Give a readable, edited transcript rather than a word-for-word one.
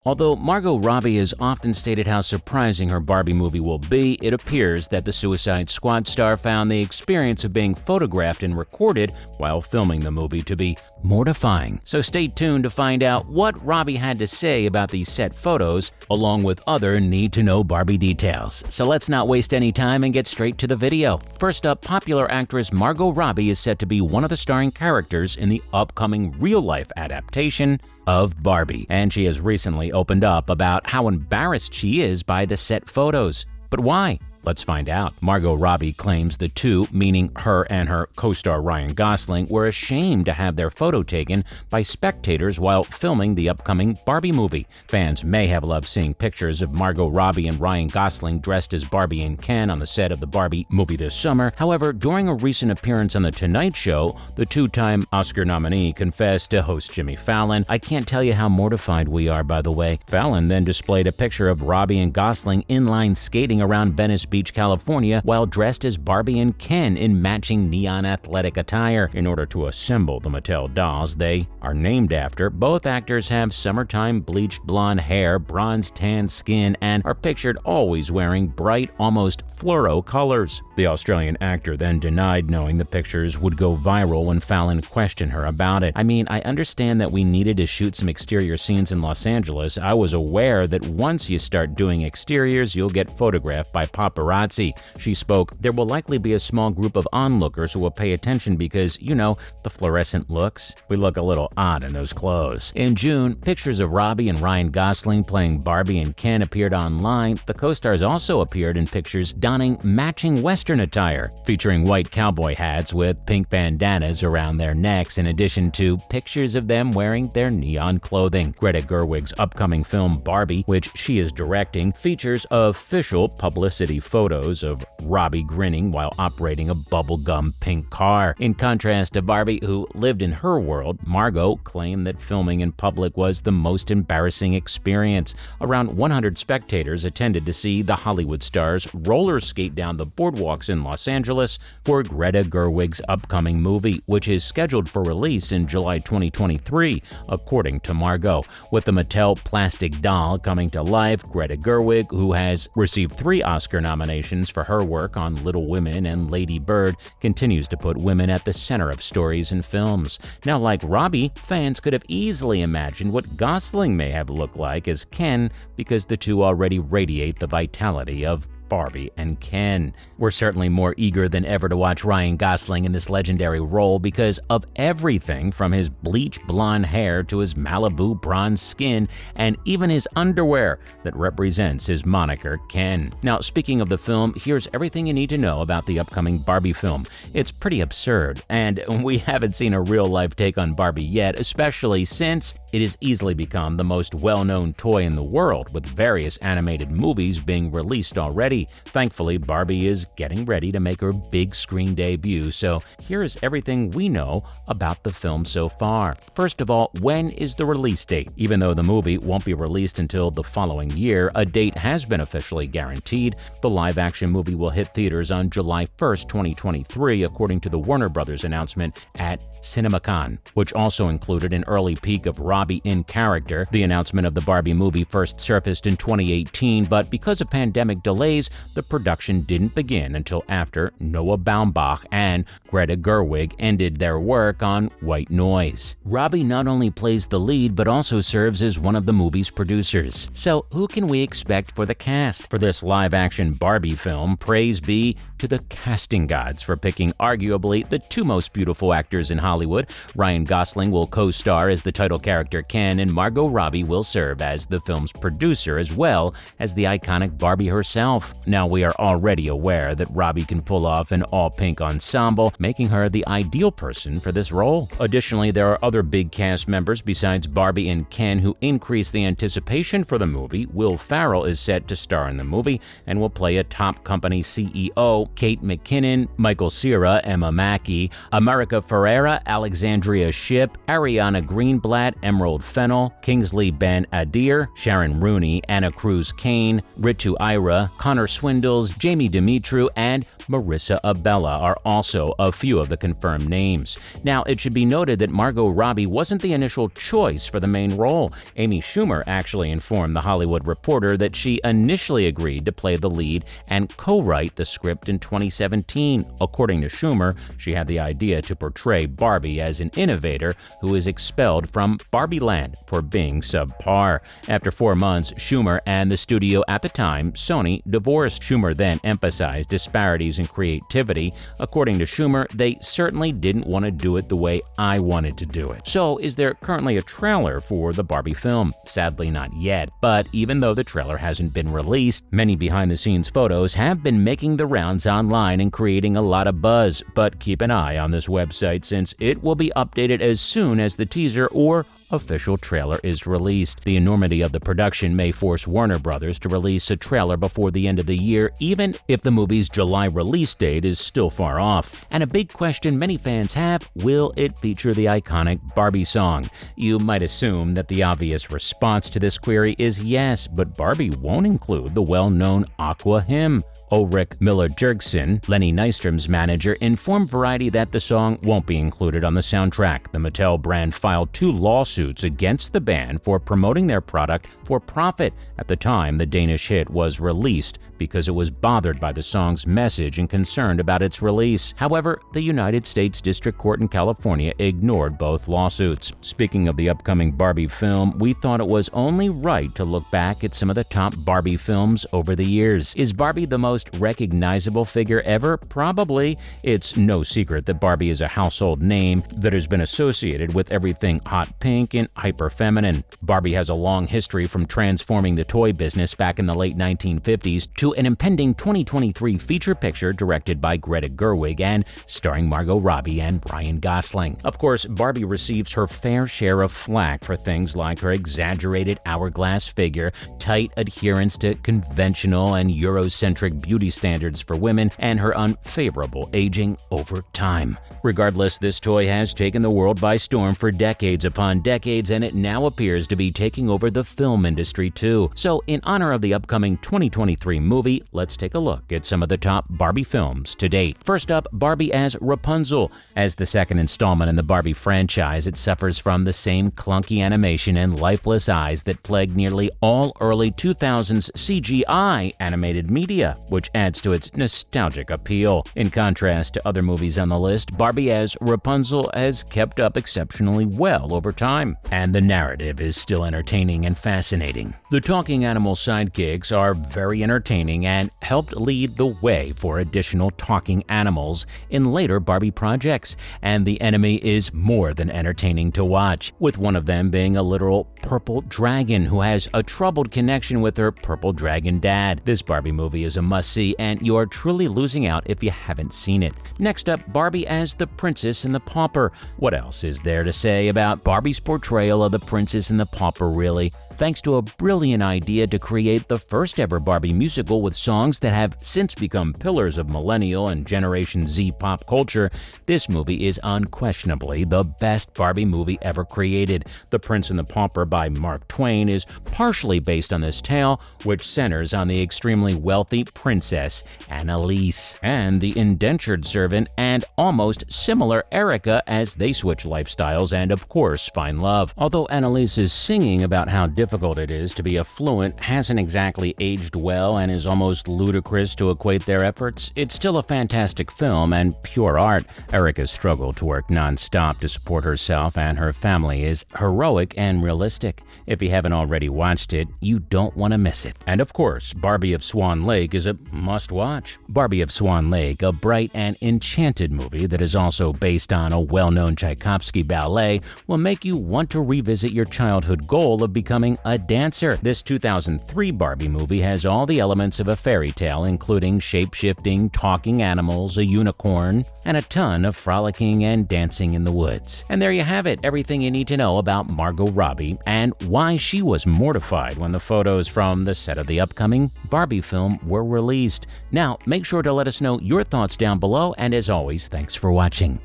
Although Margot Robbie has often stated how surprising her Barbie movie will be, it appears that the Suicide Squad star found the experience of being photographed and recorded while filming the movie to be mortifying. So stay tuned to find out what Robbie had to say about these set photos, along with other need-to-know Barbie details. So let's not waste any time and get straight to the video. First up, popular actress Margot Robbie is set to be one of the starring characters in the upcoming real-life adaptation of Barbie, and she has recently opened up about how embarrassed she is by the set photos. But why? Let's find out. Margot Robbie claims the two, meaning her and her co-star Ryan Gosling, were ashamed to have their photo taken by spectators while filming the upcoming Barbie movie. Fans may have loved seeing pictures of Margot Robbie and Ryan Gosling dressed as Barbie and Ken on the set of the Barbie movie this summer. However, during a recent appearance on The Tonight Show, the two-time Oscar nominee confessed to host Jimmy Fallon, "I can't tell you how mortified we are, by the way." Fallon then displayed a picture of Robbie and Gosling inline skating around Venice Beach, California, while dressed as Barbie and Ken in matching neon athletic attire. In order to assemble the Mattel dolls they are named after, both actors have summertime bleached blonde hair, bronze tan skin, and are pictured always wearing bright, almost fluoro colors. The Australian actor then denied knowing the pictures would go viral when Fallon questioned her about it. "I mean, I understand that we needed to shoot some exterior scenes in Los Angeles. I was aware that once you start doing exteriors, you'll get photographed by paparazzi." She spoke, "There will likely be a small group of onlookers who will pay attention because, you know, the fluorescent looks. We look a little odd in those clothes." In June, pictures of Robbie and Ryan Gosling playing Barbie and Ken appeared online. The co-stars also appeared in pictures donning matching Western attire, featuring white cowboy hats with pink bandanas around their necks, in addition to pictures of them wearing their neon clothing. Greta Gerwig's upcoming film Barbie, which she is directing, features official publicity photos of Robbie grinning while operating a bubblegum pink car. In contrast to Barbie, who lived in her world, Margot claimed that filming in public was the most embarrassing experience. Around 100 spectators attended to see the Hollywood stars roller skate down the boardwalks in Los Angeles for Greta Gerwig's upcoming movie, which is scheduled for release in July 2023, according to Margot. With the Mattel plastic doll coming to life, Greta Gerwig, who has received 3 Oscar nominations for her work on Little Women and Lady Bird, continues to put women at the center of stories and films. Now, like Robbie, fans could have easily imagined what Gosling may have looked like as Ken because the two already radiate the vitality of Barbie and Ken. We're certainly more eager than ever to watch Ryan Gosling in this legendary role because of everything from his bleach blonde hair to his Malibu bronze skin and even his underwear that represents his moniker Ken. Now, speaking of the film, here's everything you need to know about the upcoming Barbie film. It's pretty absurd, and we haven't seen a real-life take on Barbie yet, especially since it has easily become the most well-known toy in the world, with various animated movies being released already. Thankfully, Barbie is getting ready to make her big screen debut, so here is everything we know about the film so far. First of all, when is the release date? Even though the movie won't be released until the following year, a date has been officially guaranteed. The live-action movie will hit theaters on July 1st, 2023, according to the Warner Brothers announcement at CinemaCon, which also included an early peek of Robbie in character. The announcement of the Barbie movie first surfaced in 2018, but because of pandemic delays, the production didn't begin until after Noah Baumbach and Greta Gerwig ended their work on White Noise. Robbie not only plays the lead, but also serves as one of the movie's producers. So who can we expect for the cast? For this live-action Barbie film, praise be to the casting gods for picking arguably the 2 most beautiful actors in Hollywood. Ryan Gosling will co-star as the title character Ken, and Margot Robbie will serve as the film's producer as well as the iconic Barbie herself. Now, we are already aware that Robbie can pull off an all-pink ensemble, making her the ideal person for this role. Additionally, there are other big cast members besides Barbie and Ken who increase the anticipation for the movie. Will Ferrell is set to star in the movie and will play a top company CEO. Kate McKinnon, Michael Cera, Emma Mackey, America Ferrera, Alexandria Shipp, Ariana Greenblatt, Emerald Fennell, Kingsley Ben-Adir, Sharon Rooney, Anna Cruz Kane, Ritu Ira, Connor Swindles, Jamie Dimitru, and 𝗵··MARISSA·ABELLA are also a few of the confirmed names. Now, it should be noted that Margot Robbie wasn't the initial choice for the main role. Amy Schumer actually informed The Hollywood Reporter that she initially agreed to play the lead and co-write the script in 2017. According to Schumer, she had the idea to portray Barbie as an innovator who is expelled from Barbieland for being subpar. After 4 months, Schumer and the studio at the time, Sony, divorced. Schumer then emphasized disparities in creativity. According to Schumer, they certainly didn't want to do it the way I wanted to do it. So, is there currently a trailer for the Barbie film? Sadly, not yet. But even though the trailer hasn't been released, many behind-the-scenes photos have been making the rounds online and creating a lot of buzz. But keep an eye on this website since it will be updated as soon as the teaser or official trailer is released. The enormity of the production may force Warner Brothers to release a trailer before the end of the year, even if the movie's July release date is still far off. And a big question many fans have, will it feature the iconic Barbie song? You might assume that the obvious response to this query is yes, but Barbie won't include the well-known Aqua hymn. 𝗷𝗫·ＭIH·𝗀𝗃, Lenny Nystrom's manager, informed Variety that the song won't be included on the soundtrack. The Mattel brand filed 2 lawsuits against the band for promoting their product for profit at the time the Danish hit was released because it was bothered by the song's message and concerned about its release. However, the United States District Court in California ignored both lawsuits. Speaking of the upcoming Barbie film, we thought it was only right to look back at some of the top Barbie films over the years. Is Barbie the most recognizable figure ever? Probably. It's no secret that Barbie is a household name that has been associated with everything hot pink and hyper-feminine. Barbie has a long history from transforming the toy business back in the late 1950s to an impending 2023 feature picture directed by Greta Gerwig and starring Margot Robbie and Ryan Gosling. Of course, Barbie receives her fair share of flack for things like her exaggerated hourglass figure, tight adherence to conventional and Eurocentric beauty standards for women, and her unfavorable aging over time. Regardless, this toy has taken the world by storm for decades upon decades, and it now appears to be taking over the film industry too. So, in honor of the upcoming 2023 movie, let's take a look at some of the top Barbie films to date. First up, Barbie as Rapunzel. As the second installment in the Barbie franchise, it suffers from the same clunky animation and lifeless eyes that plagued nearly all early 2000s CGI animated media, which adds to its nostalgic appeal. In contrast to other movies on the list, Barbie as Rapunzel has kept up exceptionally well over time, and the narrative is still entertaining and fascinating. The talking animal sidekicks are very entertaining and helped lead the way for additional talking animals in later Barbie projects, and the enemy is more than entertaining to watch, with one of them being a literal purple dragon who has a troubled connection with her purple dragon dad. This Barbie movie is a must-see, and you are truly losing out if you haven't seen it. Next up, Barbie as the Princess and the Pauper. What else is there to say about Barbie's portrayal of the Princess and the Pauper, really? Thanks to a brilliant idea to create the first ever Barbie musical with songs that have since become pillars of millennial and Generation Z pop culture, this movie is unquestionably the best Barbie movie ever created. The Prince and the Pauper by Mark Twain is partially based on this tale, which centers on the extremely wealthy princess Annalise and the indentured servant and almost similar Erica as they switch lifestyles and, of course, find love. Although Annalise's singing about how difficult it is to be affluent hasn't exactly aged well and is almost ludicrous to equate their efforts, it's still a fantastic film and pure art. Erica's struggle to work non-stop to support herself and her family is heroic and realistic. If you haven't already watched it, you don't want to miss it. And of course, Barbie of Swan Lake is a must-watch. Barbie of Swan Lake, a bright and enchanted movie that is also based on a well-known Tchaikovsky ballet, will make you want to revisit your childhood goal of becoming a dancer. This 2003 Barbie movie has all the elements of a fairy tale, including shape-shifting, talking animals, a unicorn, and a ton of frolicking and dancing in the woods. And there you have it, everything you need to know about Margot Robbie and why she was mortified when the photos from the set of the upcoming Barbie film were released. Now, make sure to let us know your thoughts down below, and as always, thanks for watching.